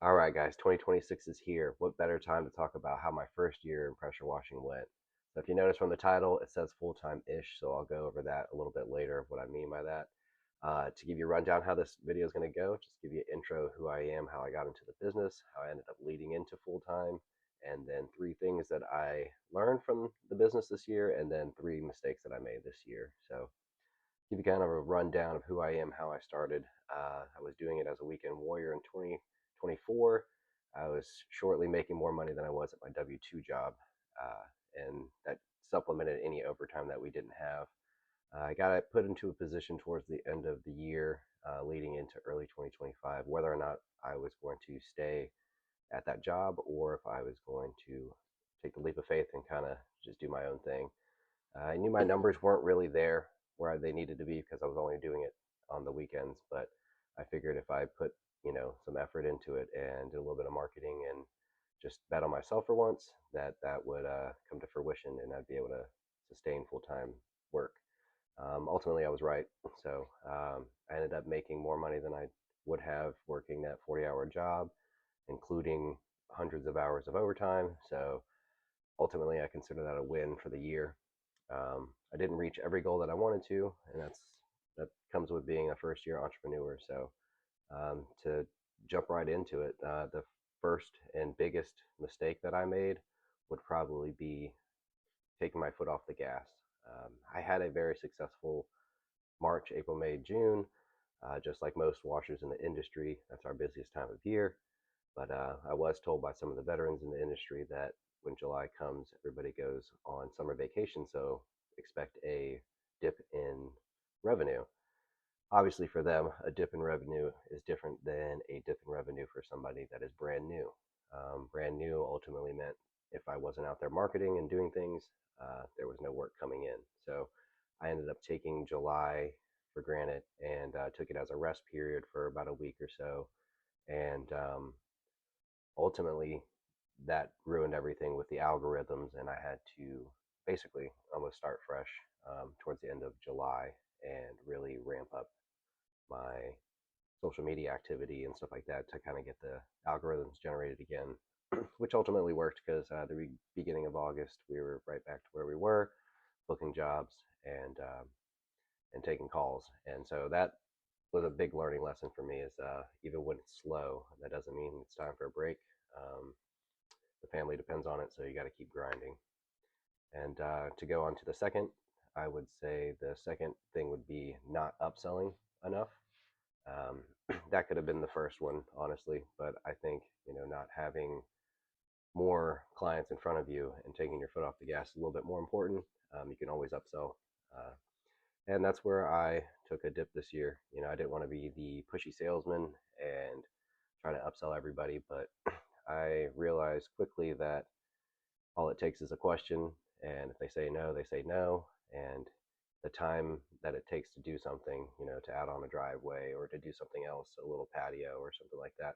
All right, guys, 2026 is here. What better time to talk about how my first year in pressure washing went? So, if you notice from the title, it says full time ish. So, I'll go over that a little bit later, what I mean by that. To give you a rundown how this video is going to go, just give you an intro who I am, how I got into the business, how I ended up leading into full time, and then three things that I learned from the business this year, and then three mistakes that I made this year. So, give you kind of a rundown of who I am, how I started. I was doing it as a weekend warrior in 2024. I was shortly making more money than I was at my W 2 job, and that supplemented any overtime that we didn't have. I got put into a position towards the end of the year, leading into early 2025, whether or not I was going to stay at that job or if I was going to take the leap of faith and kind of just do my own thing. I knew my numbers weren't really there where they needed to be because I was only doing it on the weekends, but I figured if I put, some effort into it and did a little bit of marketing and just bet on myself for once, that would come to fruition and I'd be able to sustain full-time work. Ultimately, I was right. So I ended up making more money than I would have working that 40-hour job, including hundreds of hours of overtime. So ultimately, I consider that a win for the year. I didn't reach every goal that I wanted to, and that comes with being a first year entrepreneur. So to jump right into it, the first and biggest mistake that I made would probably be taking my foot off the gas. I had a very successful March, April, May, June. Just like most washers in the industry, that's our busiest time of year. But I was told by some of the veterans in the industry that when July comes, everybody goes on summer vacation. So expect a dip in revenue. Obviously, for them, a dip in revenue is different than a dip in revenue for somebody that is brand new. Brand new ultimately meant if I wasn't out there marketing and doing things, there was no work coming in. So I ended up taking July for granted and took it as a rest period for about a week or so. And ultimately that ruined everything with the algorithms, and I had to basically almost start fresh towards the end of July and really ramp up my social media activity and stuff like that to kind of get the algorithms generated again, which ultimately worked because the beginning of August we were right back to where we were, booking jobs and taking calls, and so that was a big learning lesson for me. Is even when it's slow, that doesn't mean it's time for a break. Um, the family depends on it, so you got to keep grinding. And to go on to the second, I would say the second thing would be not upselling enough. Um, that could have been the first one, honestly, but I think not having more clients in front of you and taking your foot off the gas is a little bit more important. You can always upsell, uh, and that's where I took a dip this year. I didn't want to be the pushy salesman and try to upsell everybody, but I realized quickly that all it takes is a question, and if they say no, they say no. And the time that it takes to do something, to add on a driveway or to do something else, a little patio or something like that,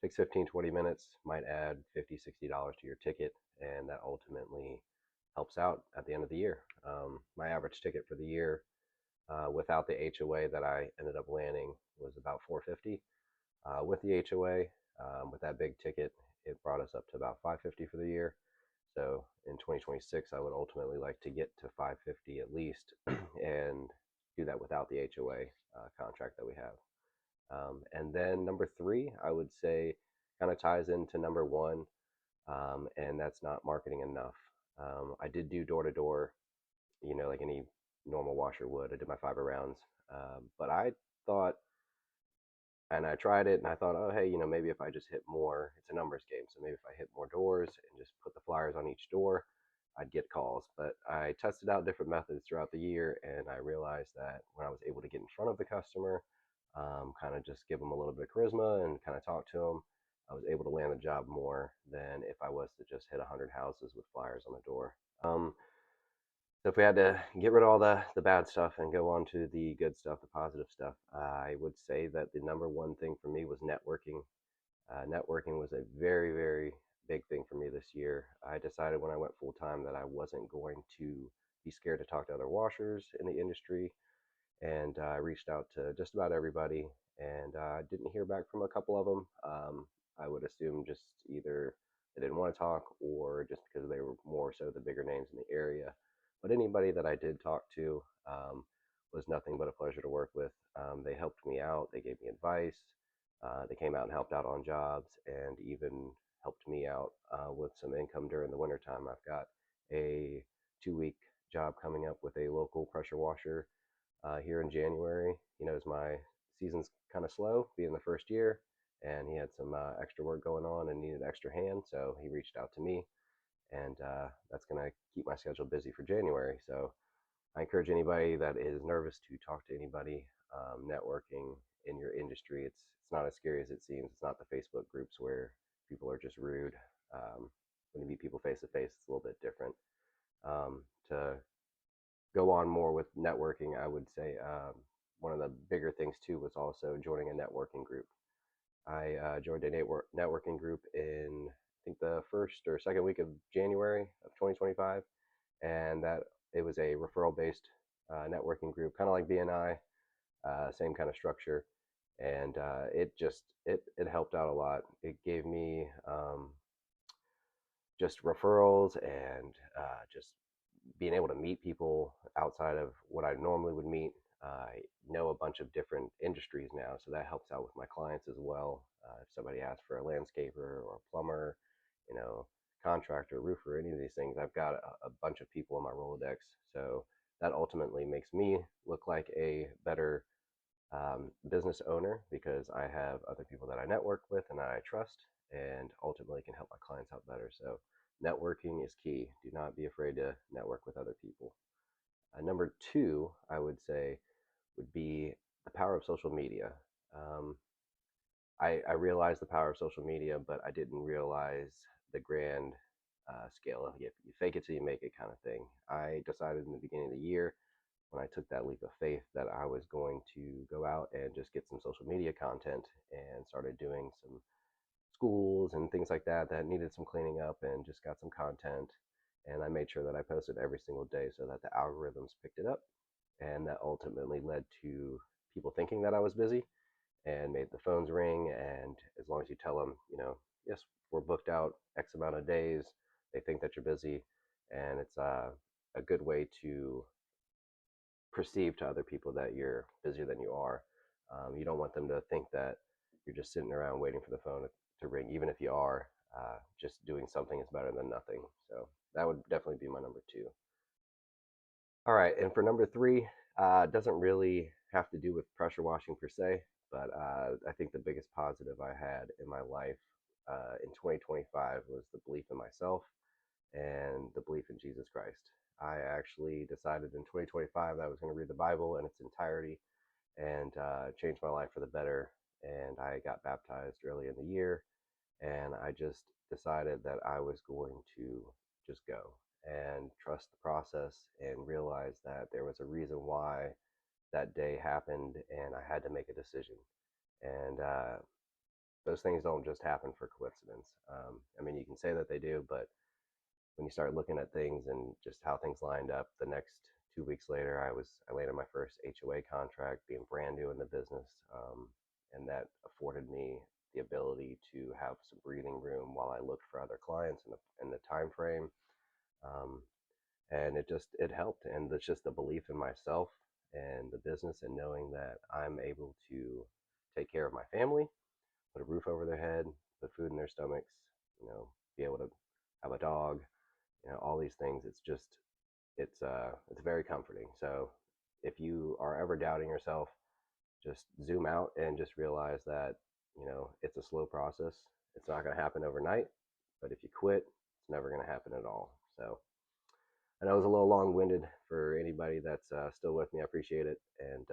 takes 15, 20 minutes, might add $50, $60 to your ticket, and that ultimately helps out at the end of the year. My average ticket for the year, without the HOA that I ended up landing, was about 450. With the HOA, with that big ticket, it brought us up to about 550 for the year. So in 2026, I would ultimately like to get to 550 at least, and do that without the HOA contract that we have. And then number three, I would say, kind of ties into number one, and that's not marketing enough. I did do door to door, like any normal washer would. I did my fiber rounds, but I thought, and I tried it, and I thought, oh hey, maybe if I just hit more, it's a numbers game. So maybe if I hit more doors and just put the flyers on each door, I'd get calls. But I tested out different methods throughout the year, and I realized that when I was able to get in front of the customer, kind of just give them a little bit of charisma and kind of talk to them, I was able to land the job more than if I was to just hit 100 houses with flyers on the door. So if we had to get rid of all the bad stuff and go on to the good stuff, the positive stuff, I would say that the number one thing for me was networking. Networking was a very, very big thing for me this year. I decided when I went full time that I wasn't going to be scared to talk to other washers in the industry, and I reached out to just about everybody, and I didn't hear back from a couple of them. I would assume just either they didn't want to talk or just because they were more so the bigger names in the area. But anybody that I did talk to was nothing but a pleasure to work with. They helped me out, they gave me advice, they came out and helped out on jobs, and even helped me out with some income during the wintertime. I've got a 2 week job coming up with a local pressure washer here in January. He knows my season's kind of slow, being the first year, and he had some extra work going on and needed extra hands, so he reached out to me, and that's going to keep my schedule busy for January. So I encourage anybody that is nervous to talk to anybody. Networking in your industry, it's not as scary as it seems. It's not the Facebook groups where people are just rude. When you meet people face to face, it's a little bit different. To go on more with networking, I would say one of the bigger things too was also joining a networking group. I joined a networking group in I think the first or second week of January of 2025, and that it was a referral based networking group, kind of like BNI, same kind of structure, and it helped out a lot. It gave me just referrals and just being able to meet people outside of what I normally would meet. I know a bunch of different industries now, so that helps out with my clients as well. If somebody asks for a landscaper or a plumber, you know, contractor, roofer, any of these things, I've got a bunch of people in my Rolodex. So that ultimately makes me look like a better business owner because I have other people that I network with and I trust, and ultimately can help my clients out better. So networking is key. Do not be afraid to network with other people. Number two, I would say, would be the power of social media. Um, I realized the power of social media, but I didn't realize the grand scale. You fake it till you make it kind of thing. I decided in the beginning of the year when I took that leap of faith that I was going to go out and just get some social media content, and started doing some schools and things like that that needed some cleaning up, and just got some content. And I made sure that I posted every single day so that the algorithms picked it up. And that ultimately led to people thinking that I was busy and made the phones ring. And as long as you tell them, yes, we're booked out X amount of days, they think that you're busy. And it's a good way to perceive to other people that you're busier than you are. You don't want them to think that you're just sitting around waiting for the phone to ring, even if you are. Just doing something is better than nothing. So that would definitely be my number two. All right, and for number three, doesn't really have to do with pressure washing per se, but I think the biggest positive I had in my life in 2025 was the belief in myself and the belief in Jesus Christ. I actually decided in 2025 that I was going to read the Bible in its entirety and change my life for the better. And I got baptized early in the year, and I just decided that I was going to just go and trust the process and realize that there was a reason why that day happened, and I had to make a decision. And those things don't just happen for coincidence. I mean, you can say that they do, but when you start looking at things and just how things lined up, the next 2 weeks later, I landed my first HOA contract, being brand new in the business, and that afforded me the ability to have some breathing room while I looked for other clients in the time frame. Um, and it helped, and it's just the belief in myself and the business, and knowing that I'm able to take care of my family, put a roof over their head, put food in their stomachs, be able to have a dog, all these things. It's very comforting. So if you are ever doubting yourself, just zoom out and just realize that it's a slow process. It's not going to happen overnight, but if you quit, it's never going to happen at all. So I know it was a little long-winded for anybody that's still with me. I appreciate it. And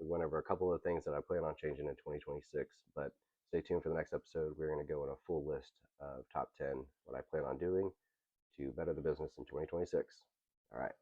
we went over a couple of things that I plan on changing in 2026, but stay tuned for the next episode. We're going to go on a full list of top 10 what I plan on doing to better the business in 2026. All right.